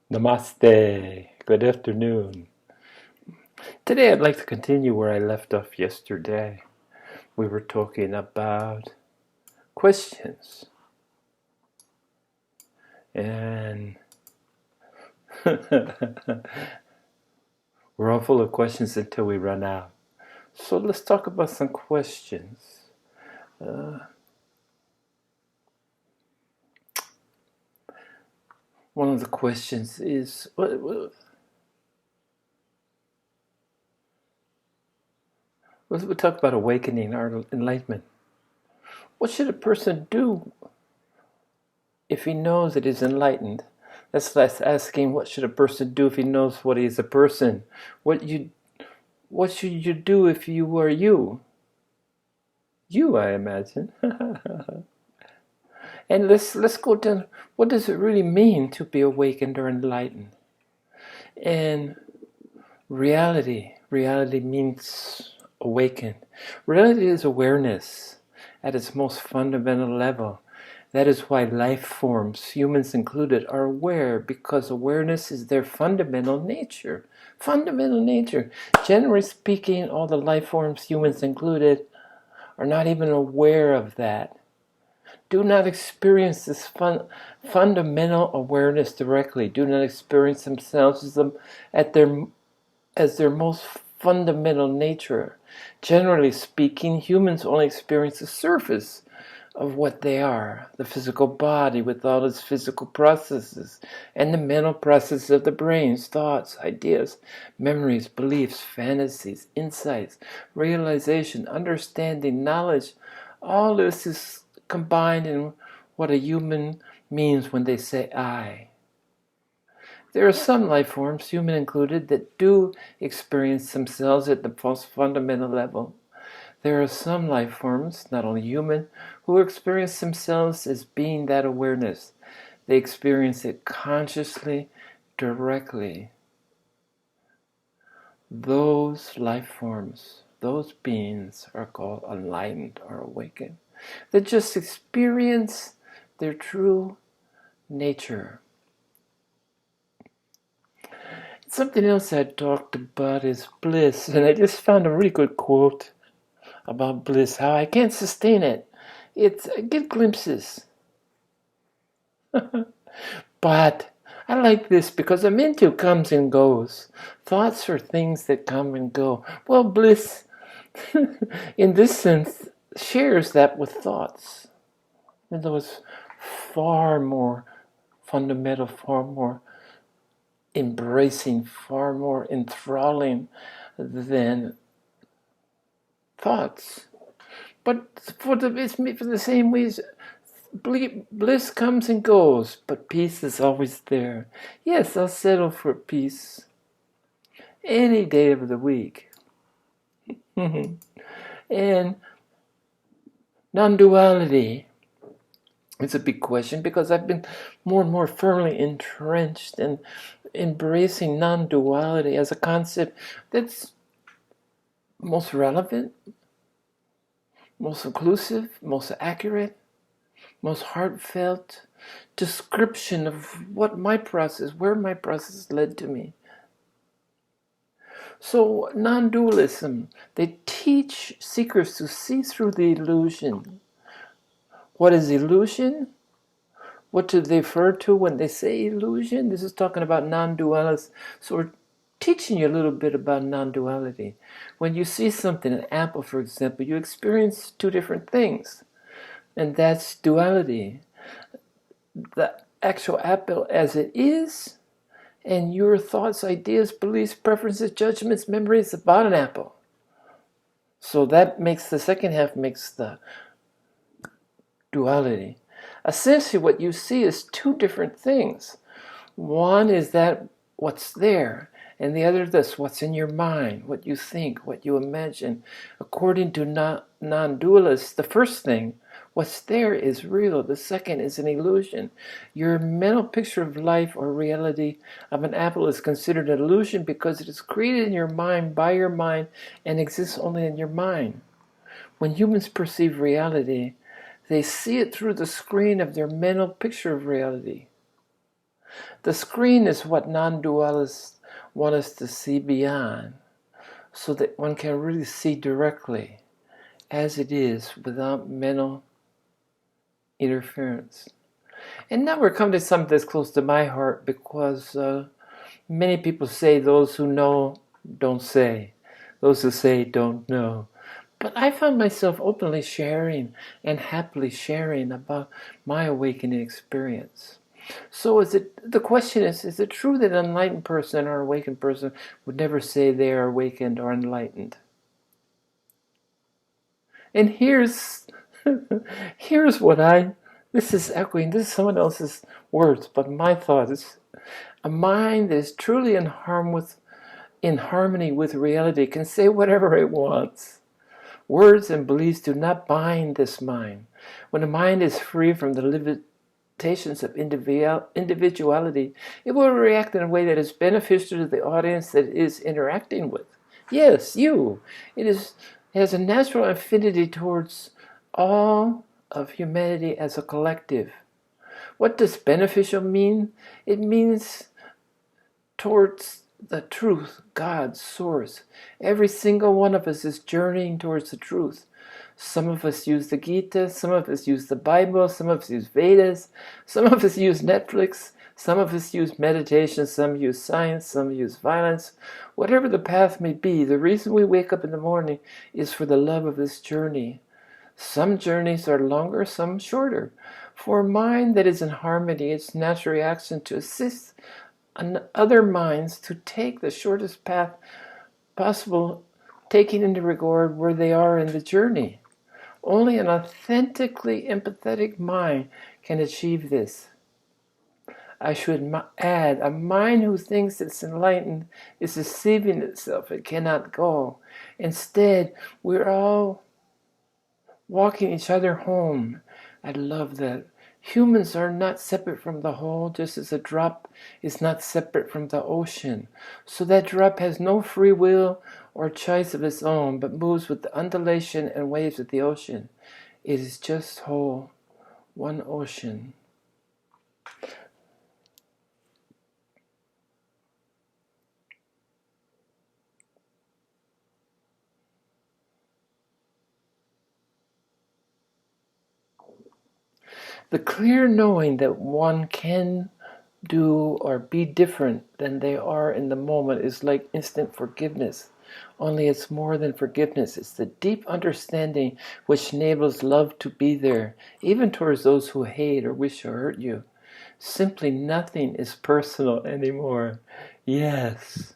Namaste. Good afternoon. Today I'd like to continue where I left off yesterday. We were talking about questions. And we're all full of questions until we run out. So let's talk about some questions. One of the questions is, we'll talk about awakening, our enlightenment. What should a person do if he knows that he's enlightened? That's like asking, what should a person do if he knows what he is a person? What should you do if you were you? You, I imagine. And let's go down. What does it really mean to be awakened or enlightened? And reality means awakened. Reality is awareness at its most fundamental level. That is why life forms, humans included, are aware, because awareness is their fundamental nature. Fundamental nature. Generally speaking, all the life forms, humans included, are not even aware of that. Do not experience this fundamental awareness directly. Do not experience themselves as their most fundamental nature. Generally speaking, humans only experience the surface of what they are, the physical body with all its physical processes, and the mental processes of the brain's thoughts, ideas, memories, beliefs, fantasies, insights, realization, understanding, knowledge. All this is combined in what a human means when they say I. There are some life forms, human included, that do experience themselves at the most fundamental level. There are some life forms, not only human, who experience themselves as being that awareness. They experience it consciously, directly. Those life forms, those beings are called enlightened or awakened. They just experience their true nature. Something else I talked about is bliss, and I just found a really good quote about bliss, how I can't sustain it. I get glimpses. But I like this because I'm into comes and goes. Thoughts are things that come and go. Well, bliss, in this sense, shares that with thoughts. And those far more fundamental, far more embracing, far more enthralling than thoughts. But for the same ways, bliss comes and goes, but peace is always there. Yes, I'll settle for peace any day of the week. And non-duality is a big question because I've been more and more firmly entrenched in embracing non-duality as a concept that's most relevant, most inclusive, most accurate, most heartfelt description of where my process led to me. So non-dualism, they teach seekers to see through the illusion. What is illusion? What do they refer to when they say illusion? This is talking about non-dualists. So we're teaching you a little bit about non-duality. When you see something, an apple for example, you experience two different things. And that's duality. The actual apple as it is, and your thoughts, ideas, beliefs, preferences, judgments, memories about an apple. So that makes the second half makes the duality. Essentially what you see is two different things. One is that what's there, and the other this, what's in your mind, what you think, what you imagine. According to non-dualists, the first thing, what's there is real. The second is an illusion. Your mental picture of life or reality of an apple is considered an illusion because it is created in your mind by your mind and exists only in your mind. When humans perceive reality, they see it through the screen of their mental picture of reality. The screen is what non-dualists want us to see beyond, so that one can really see directly as it is without mental interference. And now we're coming to something that's close to my heart, because many people say those who know don't say. Those who say don't know. But I found myself openly sharing and happily sharing about my awakening experience. So the question is it true that an enlightened person or awakened person would never say they are awakened or enlightened? And here's this is echoing, this is someone else's words, but my thought is, a mind that is truly in harmony with reality can say whatever it wants. Words and beliefs do not bind this mind. When the mind is free from the limitations of individuality, it will react in a way that is beneficial to the audience that it is interacting with. Yes, you. It has a natural affinity towards all of humanity as a collective. What does beneficial mean? It means towards the truth, God's source. Every single one of us is journeying towards the truth. Some of us use the Gita, some of us use the Bible, some of us use Vedas, some of us use Netflix, some of us use meditation, some use science, some use violence. Whatever the path may be, the reason we wake up in the morning is for the love of this journey. Some journeys are longer, some shorter. For a mind that is in harmony, its natural reaction to assist other minds to take the shortest path possible, taking into regard where they are in the journey. Only an authentically empathetic mind can achieve this. I should add, a mind who thinks it's enlightened is deceiving itself. It cannot go. Instead, we're all walking each other home. I love that. Humans are not separate from the whole, just as a drop is not separate from the ocean. So that drop has no free will or choice of its own, but moves with the undulation and waves of the ocean. It is just whole, one ocean. The clear knowing that one can do or be different than they are in the moment is like instant forgiveness. Only it's more than forgiveness. It's the deep understanding which enables love to be there, even towards those who hate or wish to hurt you. Simply nothing is personal anymore. Yes.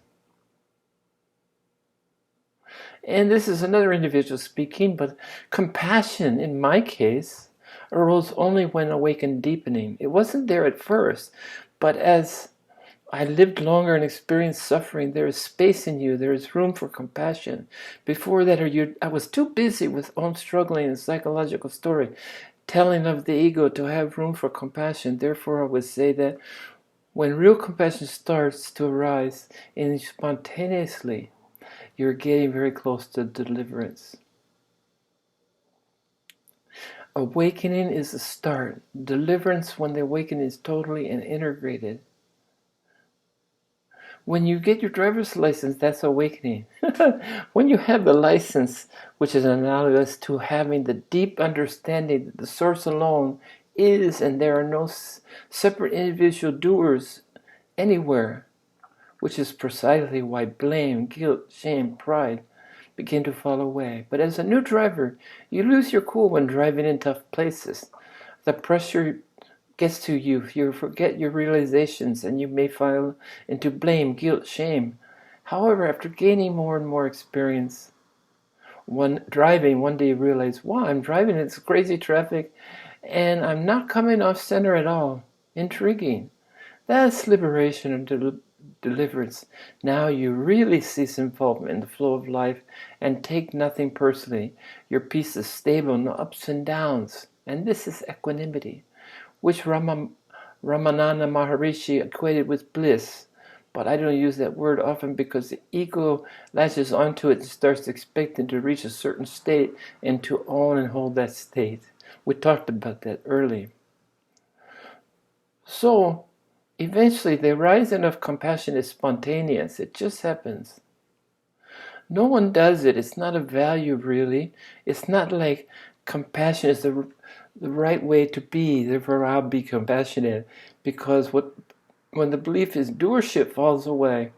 And this is another individual speaking, but compassion, in my case, arose only when awakened deepening. It wasn't there at first, but as I lived longer and experienced suffering, there is space in you, there is room for compassion. Before that, I was too busy with own struggling and psychological story, telling of the ego to have room for compassion. Therefore, I would say that when real compassion starts to arise and spontaneously, you're getting very close to deliverance. Awakening is the start. Deliverance, when the awakening is totally and integrated. When you get your driver's license, that's awakening. When you have the license, which is analogous to having the deep understanding that the source alone is, and there are no separate individual doers anywhere, which is precisely why blame, guilt, shame, pride begin to fall away. But as a new driver, you lose your cool when driving in tough places. The pressure gets to you, you forget your realizations, and you may fall into blame, guilt, shame. However, after gaining more and more experience, one day you realize, wow, I'm driving in this crazy traffic, and I'm not coming off center at all. Intriguing. That's liberation and deliverance. Now you really cease involvement in the flow of life and take nothing personally. Your peace is stable, no ups and downs. And this is equanimity, which Ramananda Maharishi equated with bliss. But I don't use that word often because the ego latches onto it and starts expecting to reach a certain state and to own and hold that state. We talked about that early. So, Eventually, the rising of compassion is spontaneous. It just happens. No one does it. It's not a value, really. It's not like compassion is the right way to be, therefore I'll be compassionate. Because when the belief is doership falls away,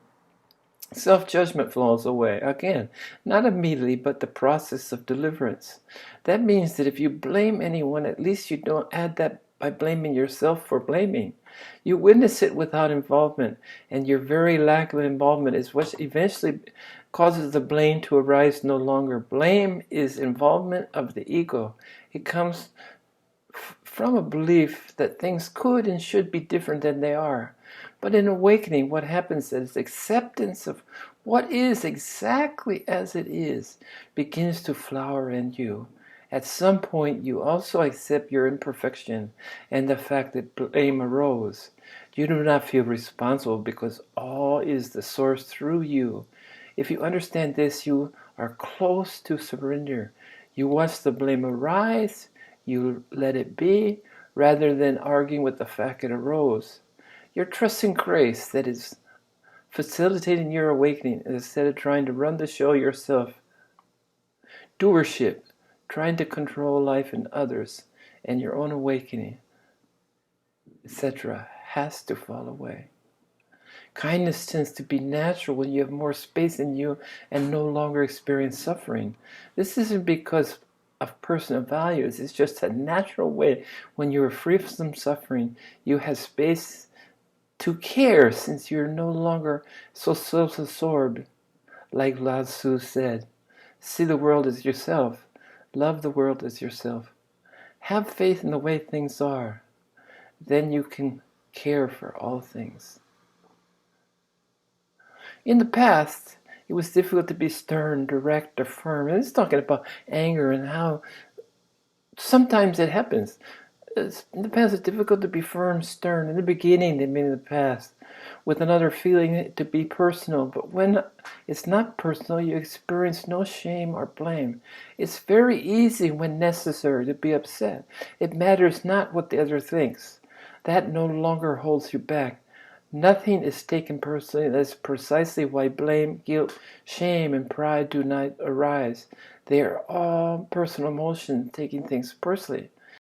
self-judgment falls away. Again, not immediately, but the process of deliverance. That means that if you blame anyone, at least you don't add that by blaming yourself for blaming. You witness it without involvement, and your very lack of involvement is what eventually causes the blame to arise no longer. Blame is involvement of the ego. It comes from a belief that things could and should be different than they are. But in awakening, what happens is acceptance of what is exactly as it is begins to flower in you. At some point, you also accept your imperfection and the fact that blame arose. You do not feel responsible because all is the source through you. If you understand this, you are close to surrender. You watch the blame arise, you let it be, rather than arguing with the fact it arose. You're trusting grace that is facilitating your awakening instead of trying to run the show yourself. Doership, trying to control life and others and your own awakening, etc., has to fall away. Kindness tends to be natural when you have more space in you and no longer experience suffering. This isn't because of personal values. It's just a natural way. When you are free from suffering, you have space to care since you're no longer so self-absorbed. Like Lao Tzu said, see the world as yourself. Love the world as yourself. Have faith in the way things are. Then you can care for all things. In the past, it was difficult to be stern, direct, or firm. And it's talking about anger and how sometimes it happens. In the past, it's difficult to be firm, stern. In the beginning, I mean in the past, with another feeling it to be personal. But when it's not personal, you experience no shame or blame. It's very easy when necessary to be upset. It matters not what the other thinks. That no longer holds you back. Nothing is taken personally. That's precisely why blame, guilt, shame, and pride do not arise. They are all personal emotions, taking things personally.